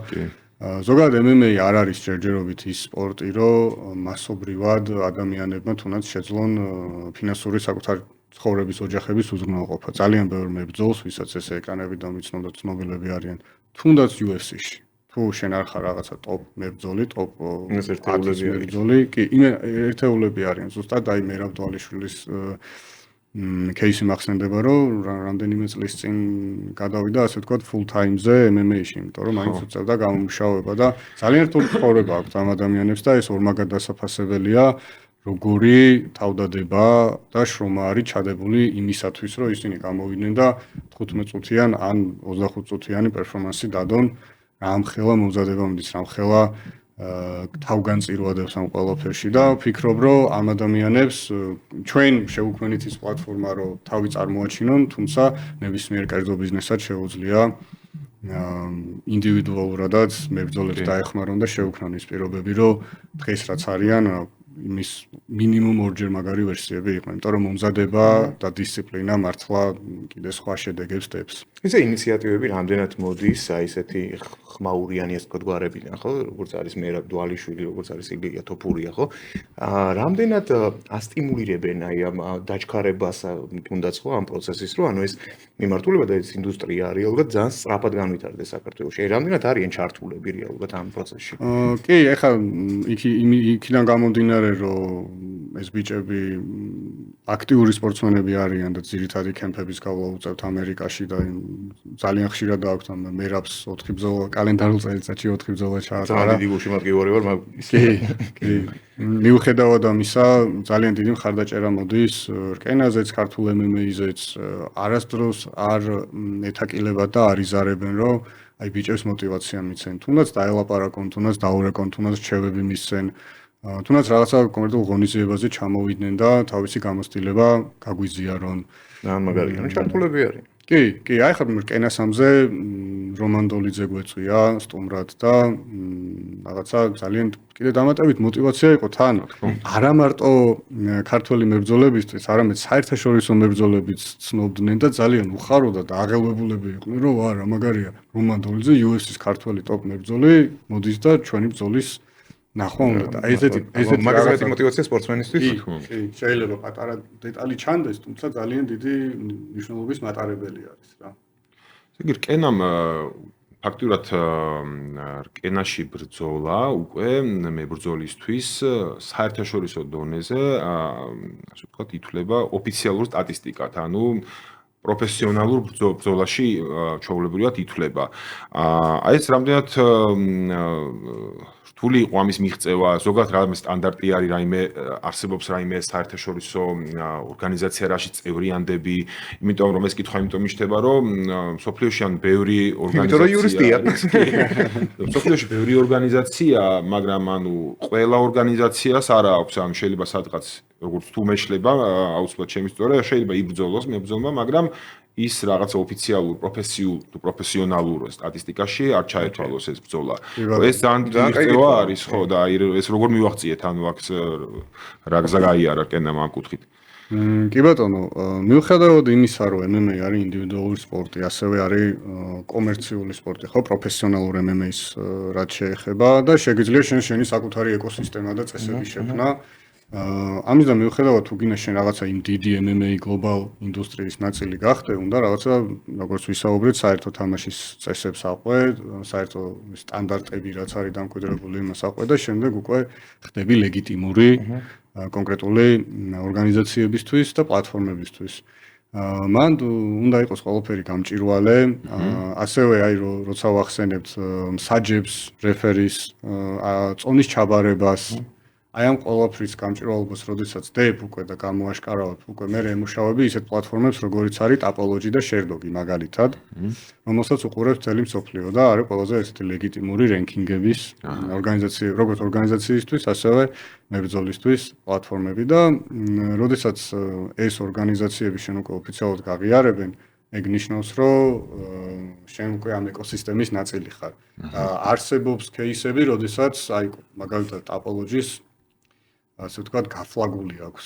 ზოგადად MMA არ არის ჯერჯერობით ის სპორტი, რომ მასობრივად ადამიანებმა თუნდაც შეძლონ ფინანსური საკუთარი ცხოვრების ოჯახების უზრუნველყოფა. ძალიან ბევრ მებრძოლს, ვისაც ეს ეკრანებიდან ვიცნობ და ცნობილები არიან, თუნდაც UFC-ში. თუ შენ არ ხარ რაღაცა ტოპ მებრძოლი, ტოპ მებრძოლი, კი, ერთეულები არიან. ზუსტად აი მერაბ დვალიშვილის кейსი მახსენდება, რომ რამდენიმე წლის წინ გადავიდა, ასე ვთქვათ, full time-ზე MMA-ში, იმიტომ რომ მაინც უწევდა გამომუშავება და ძალიან რთული ცხოვრება აქვს ამ ადამიანებს და ეს ორმაგად დასაფასებელია, როგორი თავდადება და შრომა არის ჩადებული იმისათვის, რომ ისინი გამოვიდნენ და 15 წუთიან ან 25 წუთიანი პერფორმანსი დადონ. რამხელა მომზადება მიდის, რამხელა თავგანწირვადებს ამ ყველაფერში და ვფიქრობ, რომ ამ ადამიანებს ჩვენ შევუქმნით ის პლატფორმა, რომ თავი წარმოაჩინონ, თუმცა ნებისმიერ კერძო ბიზნესად შეუძლია ინდივიდუალურადაც მებრძოლებს დაეხმარონ და შეუქმნონ ის პირობები, რომ დღეს რაც არიან იმის მინიმუმ ორჯერ მაგარი ვერსიები იყო, იმიტომ რომ მომზადება და დისციპლინა მართლა კიდე სხვა შედეგებს დებს. ესე ინიციატივები რამდენად მოდის, აი ესეთი ხმაურიანი ასე ვთქვათ გვარებიდან, ხო, როგორც არის მერაბ დვალიშვილი, როგორც არის ილია თოფურია, ხო? რამდენად ასტიმულირებენ აი ამ დაჩქარებას, თუნდაც ხო ამ პროცესის, რომ ანუ ეს მიმართულება და ეს ინდუსტრია რეალურად ძალიან სწრაფად განვითარდეს საქართველოში. აი რამდენად არიან ჩართულები რეალურად ამ პროცესში? კი, ეხლა იქიდან გამომდინარე, რომ ეს ბიჭები აქტიური სპორტსმენები არიან და ძირითადი კემპების გავლა უწევთ ამერიკაში და ძალიან ხშირად აქვს ამ მერაბს 4 ბრძოლა კალენდარულ წელიწადში 4 ბრძოლა ჩაატარა. ძალიან დიდი გულშემატკივარი ვარ, კი. მიუხედავად ამისა, ძალიან დიდი მხარდაჭერა მოდის რკენაზეც, ქართულ MMA-ზეც, არასდროს არ ეთაკილებად და არ იზარებენ, რომ აი ბიჭებს мотиваცია მიცენ. თუნდაც დაელაპარაკონ, თუნდაც დაურეკონ, თუნდაც რჩევები მისცენ. თუნდაც რაღაცა კონკრეტულ ღონისძიებაზე ჩამოვიდნენ და თავისი გამოცდილება გაგვიზიარონ. მაგარია, ჩართულები არის. კი, აი ხარ რკენასამზე რომან დოლიძე გვეწვია სტუმრად და რაღაცა ძალიან კიდე დამატებით мотиваცია იყო თან. არა მარტო ქართველი მებრძოლებისთვის, არამედ საერთაშორისო მებრძოლებიც ცნობდნენ და ძალიან უხაროდა და აღელვებულები იყვნენ, რომ რა მაგარია რომან დოლიძე UFC-ის ქართველი ტოპ მებრძოლი მოდის და ჩვენი ბრძოლის ნახვა უნდა და ესეთი მაგაზე მეტი мотиваცია სპორტსმენისთვის? კი, შეიძლება პატარა დეტალი ჩანდეს, თუმცა ძალიან დიდი მნიშვნელობის მატარებელი არის რა. იგი რკენამ ფაქტურად რკენაში ბრძოლა უკვე მებრძოლისთვის საერთაშორისო დონეზე, ასე ვთქვათ, ითვლება ოფიციალურ სტატისტიკად, ანუ პროფესიონალურ ბრძოლაში ჩვეულებრივად ითვლება. აი ეს რამდენად რთული იყო ამის მიღწევა, ზოგადად რამე სტანდარტი არის, რაიმე არსებობს რაიმე საერთაშორისო ორგანიზაცია, რაშიც წევრიანდები, იმიტომ რომ ეს კითხვა იმიტომ მიშთება, რომ სოფლიოში ან ბევრი ორგანიზაცია არის. სოფლიოში ბევრი ორგანიზაცია, მაგრამ ანუ ყველა ორგანიზაციას არა აქვს, ანუ შეიძლება სადღაც როგორც თუ მეშლება, აუცილებლად შემისწორა, შეიძლება იბრძოლოს მებრძოლმა, მაგრამ ის რაღაცა ოფიციალურ პროფესიონალურ სტატისტიკაში არ ჩაერთვალოს ეს ბრძოლა. ეს ძალიან დიდი წევა არის, ხო, და ეს როგორ მივახციეთ, ანუ აქ რა გზა გაიარა კენამ ამ კუთხით. კი ბატონო, მიუხედავად იმისა, რომ MMA არის ინდივიდუალური სპორტი, ასევე არის კომერციული სპორტი, ხო, პროფესიონალურ MMA-ს რაც შეეხება და შეგიძლია შენი საკუთარი ეკოსისტემა და წესები შექმნა. ამისგან მიუხედავად თუ გინდა შენ რაღაცა იმ დიდი MMA გლობალ ინდუსტრიის ნაწილი გახდე, უნდა რაღაცა როგორც ვისაუბრეთ, საერთო თამაშის წესებს აყვე, საერთო სტანდარტები რაც არის დამკვიდრებული იმას აყვე და შემდეგ უკვე ხდები ლეგიტიმური კონკრეტული ორგანიზაციებისთვის და პლატფორმებისთვის. მან უნდა იყოს ყველაფერი გამჭირვალე, ასევე აი როცა ვახსენებთ მსაჯებს, რეფერის, წონის ჩაბარებას, აი ამ ყველაფრის გამჭირვალობას, როდესაც დებ უკვე და გამოაშკარავებ, უკვე მე ემუშავები ისეთ პლატფორმებს, როგორიც არის ტაპოლოჯი და შერდოგი მაგალითად, რომელსაც უყურებს მთელი მსოფლიო და არის ყველაზე ესეთი ლეგიტიმური რენკინგების ორგანიზაცია, როგორც ორგანიზაციისთვის, ასევე მებრძოლისთვის პლატფორმები და როდესაც ეს ორგანიზაციები შენ უკვე ოფიციალურად გაღიარებენ, ეგ ნიშნავს, რომ შენ უკვე ამ ეკოსისტემის ნაწილი ხარ. არსებობს кейსები, როდესაც აი მაგალითად ტაპოლოჯის ასე ვთქვათ, გაფლაგული აქვს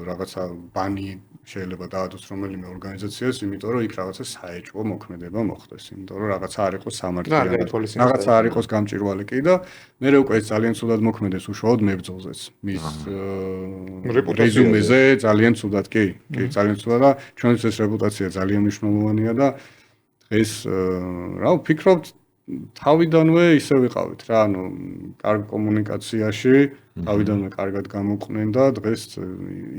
რაღაცა ბანი შეიძლება დაადოს რომელიმე ორგანიზაციას, იმიტომ რომ იქ რაღაცა საეჭვო მოქმედება მოხდეს, იმიტომ რომ რაღაცა არ იყოს სამართლიანი, რაღაცა არ იყოს გამჭირვალე კი და მე უკვე ეს ძალიან ცუდად მოქმედებს უშუალოდ მებრძოლზეც. მის რეზუმეზე ძალიან ცუდად, კი, ძალიან ცუდად და ჩვენთვის ეს რეპუტაცია ძალიან მნიშვნელოვანია და დღეს რა ვფიქრობთ თავიდანვე ისე ვიყავით რა, ანუ კარგ კომუნიკაციაში, თავიდანვე კარგად გამოყვნენ და დღეს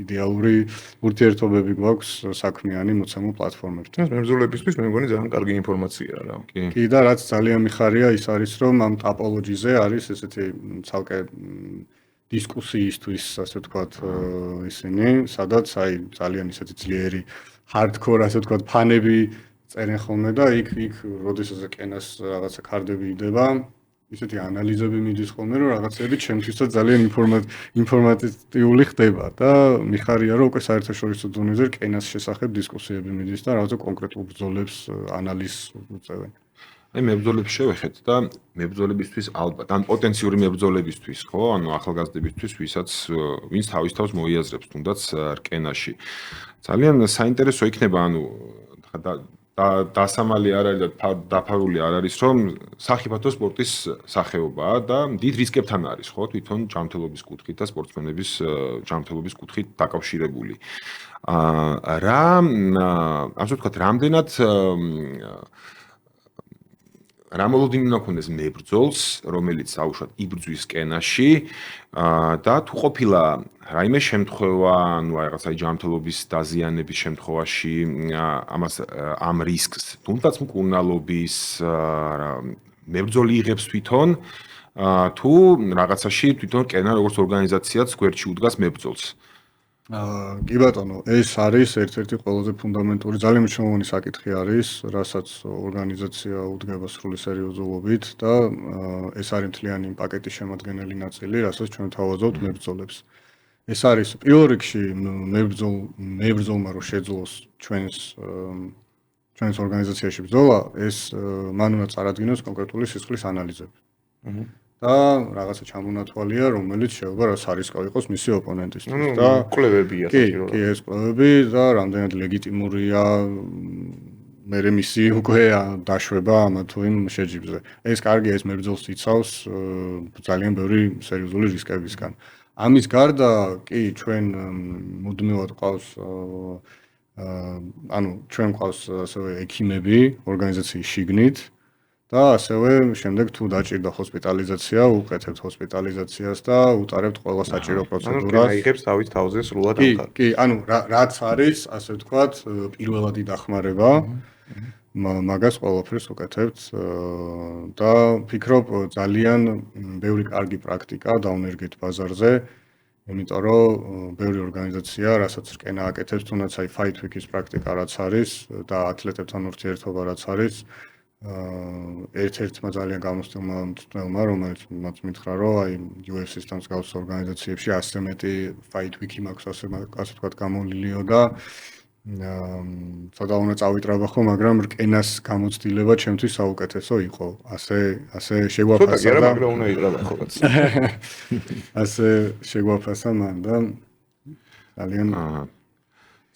იდეალური ურთიერთობები გვაქვს საქმიანი მოცემულ პლატფორმებთან. მებრძოლებისთვის მე მგონი ძალიან კარგი ინფორმაციაა რა. კი და რაც ძალიან მიხარია ის არის, რომ ამ ტაპოლოჯიზე არის ესეთი ცალკე დისკუსიისთვის, ასე ვთქვათ, ისინი, სადაც აი ძალიან ისეთი ძლიერი hardcore, ასე ვთქვათ, ფანები წერენ ხოლმე და იქ როდესაც კენას რაღაცა კარდები იდება, ისეთი ანალიზები მიდის ხოლმე, რომ რაღაცები ჩემთვისაც ძალიან ინფორმატიული ხდება და მიხარია, რომ უკვე საერთაშორისო დონეზე კენას შესახებ დისკუსიები მიდის და რაღაცა კონკრეტულ ბრძოლებს ანალიზს უწევენ. აი მებრძოლებს შევეხეთ და მებრძოლებისთვის ალბათ, ან პოტენციური მებრძოლებისთვის, ხო, ანუ ახალგაზრდებისთვის, ვინც თავის თავს მოიაზრებს თუნდაც რკენაში. ძალიან საინტერესო იქნება, ანუ დასამალი არ არის და დაფარული არ არის, რომ სახიფათო სპორტის სახეობაა და დიდ რისკებთან არის, ხო, თვითონ ჯანმრთელობის კუთხით და სპორტსმენების ჯანმრთელობის კუთხით დაკავშირებული. ასე ვთქვათ, რამდენად რა მოლოდინი უნდა ქონდეს მებრძოლს, რომელიც აუშვათ იბრძვის კენაში და თუ ყოფილა რაიმე შემთხვევა, ანუ რაღაცა ჯანმრთელობის დაზიანების შემთხვევაში ამ რისკს, თუნდაც მკურნალობის მებრძოლი იღებს თვითონ თუ რაღაცაში თვითონ კენა როგორც ორგანიზაციაც გვერდში უდგას მებრძოლს. კი ბატონო, ეს არის ერთ-ერთი ყველაზე ფუნდამენტური, ძალიან მნიშვნელოვანი საკითხი არის, რასაც ორგანიზაცია უდგება სრული სერიოზულობით და ეს არის მთლიანი პაკეტის შემადგენელი ნაწილი, რასაც ჩვენ თავაზობთ მებრძოლებს. ეს არის პირველ რიგში მებრძოლმა რომ შეძლოს ჩვენს ორგანიზაციაში ბრძოლა, ეს მან უნდა წარადგინოს კონკრეტული სისხლის ანალიზები. და რაღაცა ჩამონათვალია, რომელიც შეიძლება რა სარისკო იყოს მისი ოპონენტისთვის და კვლევებია საჭირო. კი, ეს კვლევები და რამდენად ლეგიტიმურია მერე მისი უკვე დაშვება ამ თუ იმ შეჯიბზე. ეს კარგია, ეს მებრძოლს იცავს ძალიან ბევრი სერიოზული რისკებისგან. ამის გარდა, კი, ჩვენ მუდმივად ყავს ანუ ჩვენ ყავს ასევე ექიმები ორგანიზაციის შიგნით და ასევე შემდეგ თუ დაჭირდა ჰოსპიტალიზაცია, უყეთებთ ჰოსპიტალიზაციას და უტარებთ ყველა საჭირო პროცედურას. ანუ იღებს თავის თავზე სრულად ამხარ. კი, ანუ რაც არის, ასე ვთქვათ, პირველადი დახმარება, მაგას ყველაფერს უკეთებთ და ვფიქრობ ძალიან ბევრი კარგი პრაქტიკა დავნერგეთ ბაზარზე, იმიტომ რომ ბევრი ორგანიზაცია, რასაც რკენა აკეთებს, თუნდაც აი Fight Week-ის პრაქტიკა რაც არის და ათლეტებთან ურთიერთობა რაც არის, ერთ-ერთმა ძალიან გამოცდილმა მწვრთნელმა, რომელიც მათ მითხრა, რომ აი UFC-სთან მსგავს ორგანიზაციებში 100 მეტი Fight Week-ი მაქვს, ასე ვთქვათ, გამოლილიო და ცოტა უნდა წავიტრაბახო, მაგრამ რკენას გამოცდილება ჩემთვის საუკეთესო იყო. ასე შეგვაფასა და და მაგრამ უნდა იყრაბახო რაც. ასე შეგვაფასა მან და ძალიან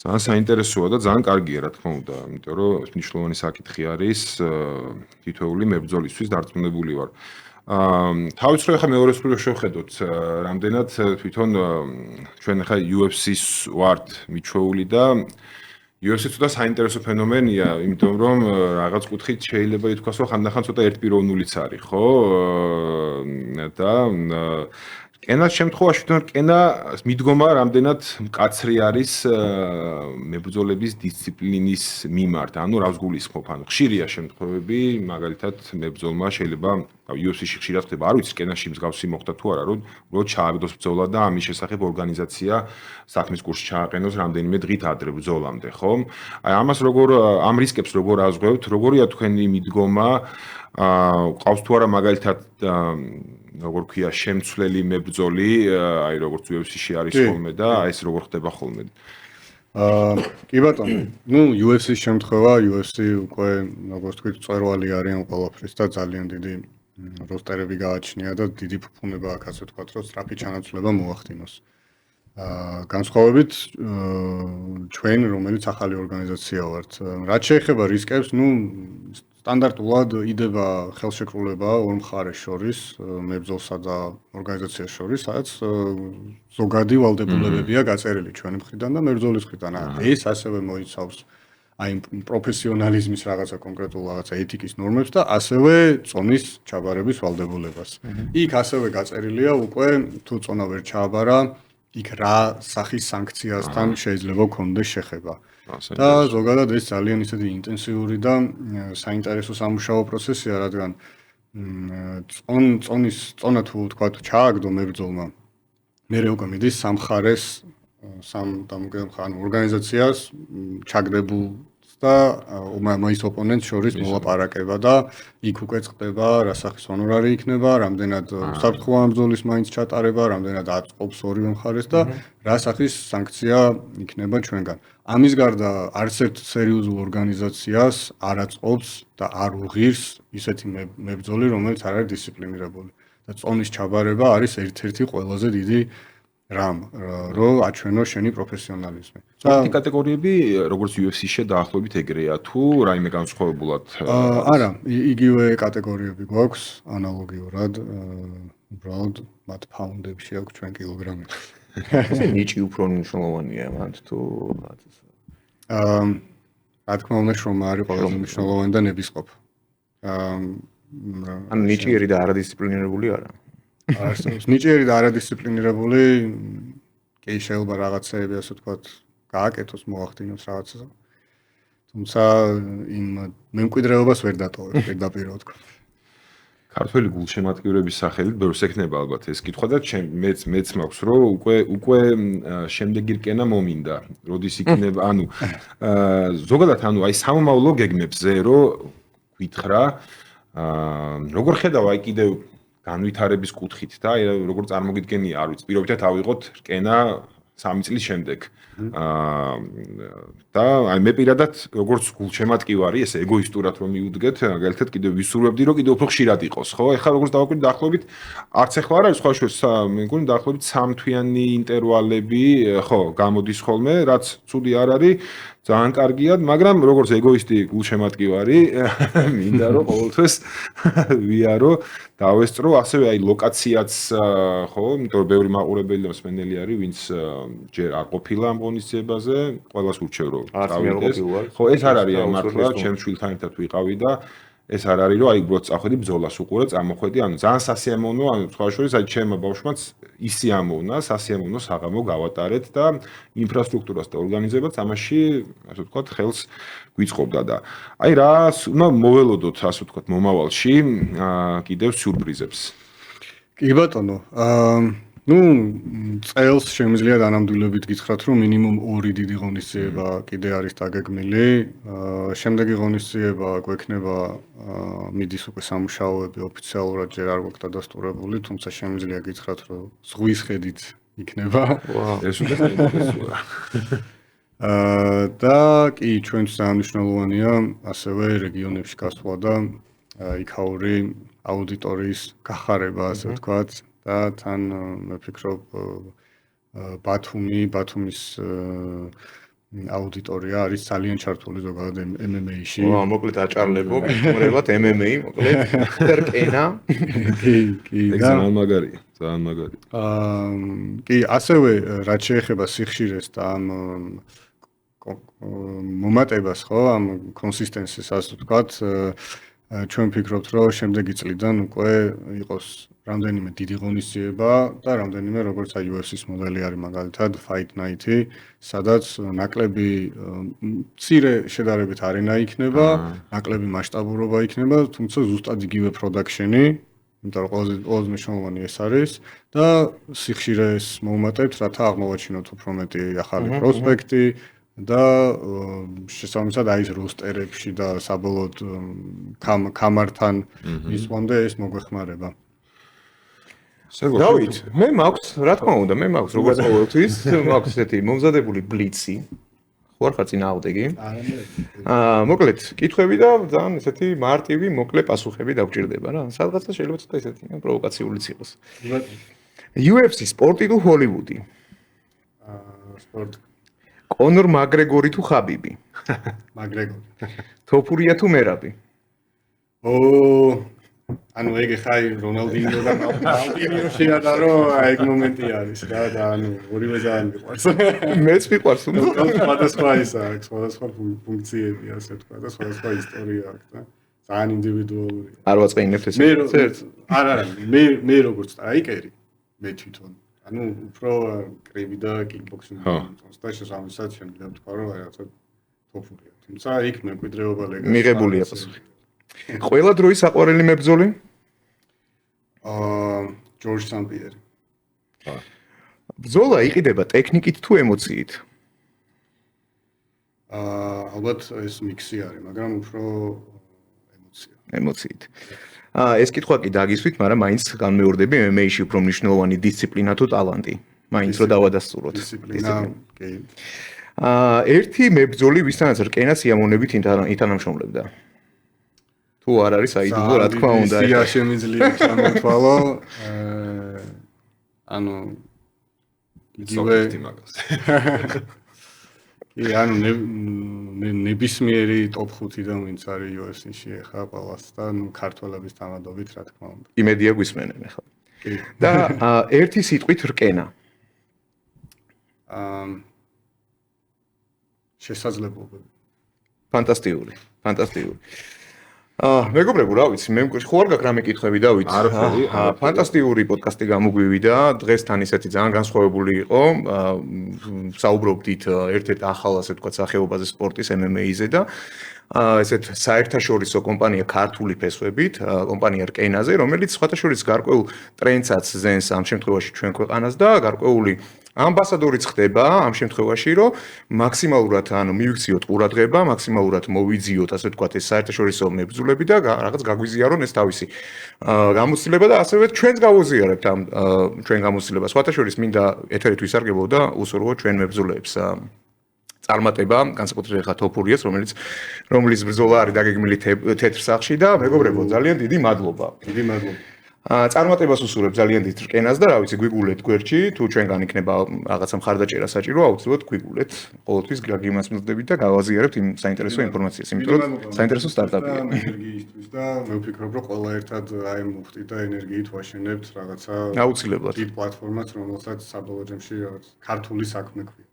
ძალიან საინტერესოა და ძალიან კარგია რა თქმა უნდა, იმიტომ რომ მნიშვნელოვანი საკითხი არის თითოეული მებრძოლისთვის დარწმუნებული ვარ. თავის რო ახლა მეორე სულ შევხედოთ, რამდენად თვითონ ჩვენ ახლა UFC-ს ვართ მიჩვეული და UFC ცოტა საინტერესო ფენომენია, იმიტომ რომ რაღაც კუთხით შეიძლება ითქვას, რომ ხანდახან ცოტა ერთპიროვნულიც არის, ხო? და კენას შემთხვევაში თვითონ კენა მიდგომა რამდენად მკაცრი არის მებრძოლების დისციპლინის მიმართ, ანუ რას გულისხმობ, ანუ ხშირია შემთხვევები, მაგალითად მებრძოლმა შეიძლება UFC-ში ხშირად ხდება, არ ვიცი კენაში მსგავსი მოხდა თუ არა, რომ უბრალოდ ჩააგდოს ბრძოლა და ამის შესახებ ორგანიზაცია საქმის კურსში ჩააყენოს რამდენიმე დღით ადრე ბრძოლამდე, ხო? აი ამას ამ რისკებს როგორ აზღვევთ, როგორია თქვენი მიდგომა, ყავს თუ არა მაგალითად როგორ ქვია შემცვლელი მებრძოლი, აი როგორც UFC-ში არის ხოლმე და აი ეს როგორ ხდება ხოლმე. კი ბატონო, UFC-ის შემთხვევა, UFC უკვე როგორც თქვით, წვერვალი არიან ყველაფრის და ძალიან დიდი როსტერები გააჩნია და დიდი ფუფუნება აქვს, ასე ვთქვათ, რომ სწრაფი ჩანაცვლება მოახდინოს. განსხვავებით ჩვენ, რომელიც ახალი ორგანიზაცია ვართ, რაც შეეხება რისკებს, სტანდარტულად იდება ხელშეკრულება ორ მხარეს შორის, მებრძოლსა და ორგანიზაციას შორის, სადაც ზოგადი ვალდებულებებია გაწერილი ჩვენი მხრიდან და მებრძოლის მხრიდან. ეს ასევე მოიცავს აი პროფესიონალიზმის რაღაცა კონკრეტულ რაღაცა ეთიკის ნორმებს და ასევე წონის ჩაბარების ვალდებულებას. იქ ასევე გაწერილია უკვე თუ წონა ვერ ჩააბარა, იქ რა სახის სანქციასთან შეიძლება გქონდეს შეხება. და ზოგადად ეს ძალიან ისეთი ინტენსიური და საინტერესო სამუშაო პროცესია, რადგან წონა თუ თქვა ჩააგდო მებრძოლმა, მერე უკვე მიდის სამხარეს ორგანიზაციას ჩაგდებულ და მის ოპონენტს შორის მოლაპარაკება და იქ უკვე წყდება რა სახის ჰონორარი იქნება, რამდენად უსაფრთხოა ბრძოლის მაინც ჩატარება, რამდენად აწყობს ორივე მხარეს და რა სახის სანქცია იქნება ჩვენგან. ამის გარდა არც ერთ სერიოზულ ორგანიზაციას არ აწყობს და არ უღირს ისეთი მებრძოლი, რომელიც არ არის დისციპლინირებული. და წონის ჩაბარება არის ერთ-ერთი ყველაზე დიდი რამ, რომ აჩვენო შენი პროფესიონალიზმი. და კატეგორიები როგორც UFC-ში დაახლოებით ეგრეა თუ რაიმე განსხვავებულად? არა, იგივე კატეგორიები გვაქვს ანალოგიურად, უბრალოდ მათ ფაუნდებში აქვს ჩვენ კილოგრამები. ესე ნიჭი უფრო მნიშვნელოვანია მათ თუ რაღაცა. რა თქმა უნდა, შრომა არის ყველაზე მნიშვნელოვანი და ნებისყოფა. ანუ ნიჭიერი და არადისციპლინირებული არა. არსებობს ნიჭიერი და არადისციპლინირებული კი შეიძლება რაღაცეები ასე ვთქვათ გააკეთოს, მოახდინოს რაღაცა. თუმცა იმ მემკვიდრეობას ვერ დატოვებს პირდაპირ ვთქვათ. ქართველი გულშემატკივრების სახელით ბევრს ექნება ალბათ ეს კითხვა და მეც მაქვს რომ უკვე შემდეგი რკენა მომინდა, როდის იქნება, ანუ ზოგადად აი სამომავლო გეგმებზე რომ გითხრა, როგორ ხედავ აი კიდევ განვითარების კუთხით და როგორ წარმოგიდგენია, არ ვიცი, პირობითად ავიღოთ რკენა 3 წლის შემდეგ. და აი მე პირადად როგორც გულშემატკივარი, ესე ეგოისტურად რომ მიუდგეთ, მაგალითად კიდევ ვისურვებდი რომ კიდევ უფრო ხშირად იყოს, ხო? ეხლა როგორც დავაკვირდი დაახლოებით არც ეხლა არ არის სხვა შორის, მე მგონი დაახლოებით 3 თვიანი ინტერვალები, ხო, გამოდის ხოლმე, რაც ცუდი არ არის. ძალიან კარგია, მაგრამ როგორც ეგოისტი გულშემატკივარი, მინდა რომ ყოველთვის ვიარო, დავესწრო, ასევე აი ლოკაციაც, ხო, იმიტომ რომ ბევრი მაყურებელი და მსმენელი არის, ვინც ჯერ არ ყოფილა ამ ღონისძიებაზე, ყველას ურჩევ რომ წავიდეს. ხო, ეს არ არის მართლა, ჩემ შვილთან ერთად ვიყავი და ეს არ არის რომ აი უბრალოდ წახვედი ბრძოლას უყურე, წამოხვედი, ანუ ძალიან სასიამოვნო, ანუ სხვა შორის აი ჩემმა ბავშვმაც ისიამოვნა, სასიამოვნო საღამო გავატარეთ და ინფრასტრუქტურას და ორგანიზებას ამაში, ასე ვთქვათ, ხელს გვიწყობდა და აი რა უნდა მოველოდოთ, ასე ვთქვათ, მომავალში კიდევ სიურპრიზებს. კი ბატონო, წელს შემიძლია დანამდვილებით გითხრათ, რომ მინიმუმ 2 დიდი ღონისძიება კიდე არის დაგეგმილი. შემდეგი ღონისძიება გვექნება მიდის უკვე სამუშაოები ოფიციალურად ჯერ არ გვაქვს დადასტურებული, თუმცა შემიძლია გითხრათ, რომ ზღვის ხედით იქნება. ეს უნდა საინტერესოა. და კი ჩვენთვის მნიშვნელოვანია ასევე რეგიონებში გასვლა და იქაური აუდიტორიის გახარება, ასე ვთქვათ, და თან მე ვფიქრობ ბათუმის აუდიტორია არის ძალიან ჩართული ზოგადად MMA-ში. მოკლედ აჭარლებო, მოგრებათ MMA, მოკლედ რკენა. კი, ძალიან მაგარია, ძალიან მაგარია. კი, ასევე რაც შეეხება სიხშირეს და ამ მომატებას, ხო, ამ კონსისტენსის, ასე ვთქვათ, ჩვენ ვფიქრობთ, რომ შემდეგი წლიდან უკვე იყოს რამდენიმე დიდი ღონისძიება და რამდენიმე როგორც აი UFC-ის მოდელი არის მაგალითად Fight Night-ი, სადაც ნაკლები მცირე შედარებით არენა იქნება, ნაკლები მასშტაბურობა იქნება, თუმცა ზუსტად იგივე production-ი, იმიტომ რომ ყველაზე მნიშვნელოვანი ეს არის და სიხშირეს მოვუმატებთ, რათა აღმოვაჩინოთ უფრო მეტი ახალი პროსპექტი და შესაბამისად აი ეს როსტერებში და საბოლოოდ კამართან მისვლამდე ეს მოგვეხმარება. დავით, მე მაქვს, რა თქმა უნდა, მე მაქვს როგორც ყოველთვის, მაქვს ესეთი მომზადებული ბლიცი. ხო არ ხარ წინააღმდეგი? მოკლედ, კითხვები და ძალიან ესეთი მარტივი, მოკლე პასუხები დაგჭირდება რა. სადღაცა შეიძლება ცოტა ესეთი პროვოკაციულიც იყოს. UFC სპორტი თუ ჰოლივუდი? სპორტი. კონორ მაგრეგორი თუ ხაბიბი? მაგრეგორი. თოფურია თუ მერაბი? ანუ ეგ ხაი რონალდინიო და მალდინიო შეადარო ეგ მომენტი არის რა და ანუ ორივე ძალიან მიყვარს. მეც მიყვარს უნდა. სხვადასხვა ისა აქვს, სხვადასხვა ფუნქციები ასე ვთქვა და სხვადასხვა ისტორია აქვს და ძალიან ინდივიდუალურია. არ ვაწყენებთ ეს ერთ. არა, მე როგორც სტრაიკერი, მე თვითონ ანუ უფრო კრივი და კიკბოქსინგი მომწონს და შესაბამისად შემიძლია ვთქვა რომ რაღაცა თოფურია. თუმცა იქ მემკვიდრეობა ლეგაში მიღებულია პასუხი. ყველა დროის საყვარელი მებრძოლი? ჯორჯ სამპიერი. ბრძოლა იყიდება ტექნიკით თუ ემოციით? ალბათ ეს მიქსი არის, მაგრამ უფრო ემოცია. ემოციით. ეს კითხვა კი დაგისვით, მაგრამ მაინც განმეორდები MMA-ში უფრო მნიშვნელოვანი დისციპლინა თუ ტალანტი. მაინც რომ დავადასტუროთ. დისციპლინა, კი. ერთი მებრძოლი, ვისთანაც რკენა სიამოვნებით ითანამშრომლებდა. თუ არ არის აიდუმლო, რა თქმა უნდა. სია შემიძლია ჩამოთვალო. ანუ იგივე მაგას. კი, ანუ ნებისმიერი top 5-დან ვინც არის UFC-ში ახლა ყველას და ნუ ქართველების თანადობით, რა თქმა უნდა. იმედია გვისმენენ ახლა. კი. და ერთი სიტყვით რკენა. შესაძლებლობები. ფანტასტიკური, ფანტასტიკური. მეგობრებო, რა ვიცი, მე ხო არ გაქვს რამე კითხვები დავით. ფანტასტიკური პოდკასტი გამოგვივიდა. დღეს თან ისეთი ძალიან განსხვავებული იყო. საუბრობდით ერთ-ერთ ახალ, ასე ვთქვათ, სახეობაზე სპორტის MMA-ზე და ესეთ საერთაშორისო კომპანია ქართული ფესვებით, კომპანია რკენაზე, რომელიც სხვათა შორის გარკვეულ ტრენდსაც ზენს ამ შემთხვევაში ჩვენ ქვეყანას და გარკვეული ამბასადორიც ხდება ამ შემთხვევაში, რომ მაქსიმალურად ანუ მივიქციოთ ყურადღება, მაქსიმალურად მოვიძიოთ, ასე ვთქვათ, ეს საერთაშორისო მებრძოლები და რაღაც გაგვიზიარონ ეს თავისი გამოცდილება და ასევე ჩვენც გავუზიარებთ ამ ჩვენ გამოცდილებას. სხვათა შორის მინდა ეთერით ვისარგებლო და უსურვო ჩვენ მებრძოლებს წარმატება, განსაკუთრებით ხა თოფურიას, რომელიც ბრძოლა არის დაგეგმილი თეთრ სახლში და მეგობრებო, ძალიან დიდი მადლობა. დიდი მადლობა. წარმატებას უსურვებ ძალიან დიდ რკენას და რა ვიცი, გვიგულეთ გვერდში, თუ ჩვენგან იქნება რაღაცა მხარდაჭერა საჭირო, აუცილებლად გვიგულეთ. ყოველთვის გაგიმასპინძლდებით და გავაზიარებთ იმ საინტერესო ინფორმაციას, იმიტომ რომ საინტერესო სტარტაპია. ენერგიისთვის და მე ვფიქრობ, რომ ყველა ერთად აი მოვხდით და ენერგიით ვაშენებთ რაღაცა აუცილებლად. დიდ პლატფორმას, რომელსაც საბოლოო ჯამში რაღაც ქართული საქმე ქვია.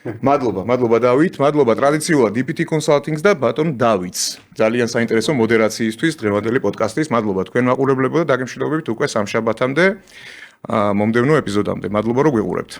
მადლობა დავით, მადლობა ტრადიციულად DPT Consulting-ს და ბატონ დავითს. ძალიან საინტერესო მოდერაციისთვის დღევანდელი პოდკასტის. მადლობა თქვენ მაყურებლებო და დაგემშვიდობებით უკვე სამშაბათამდე მომდევნო ეპიზოდამდე. მადლობა რომ გვიყურებთ.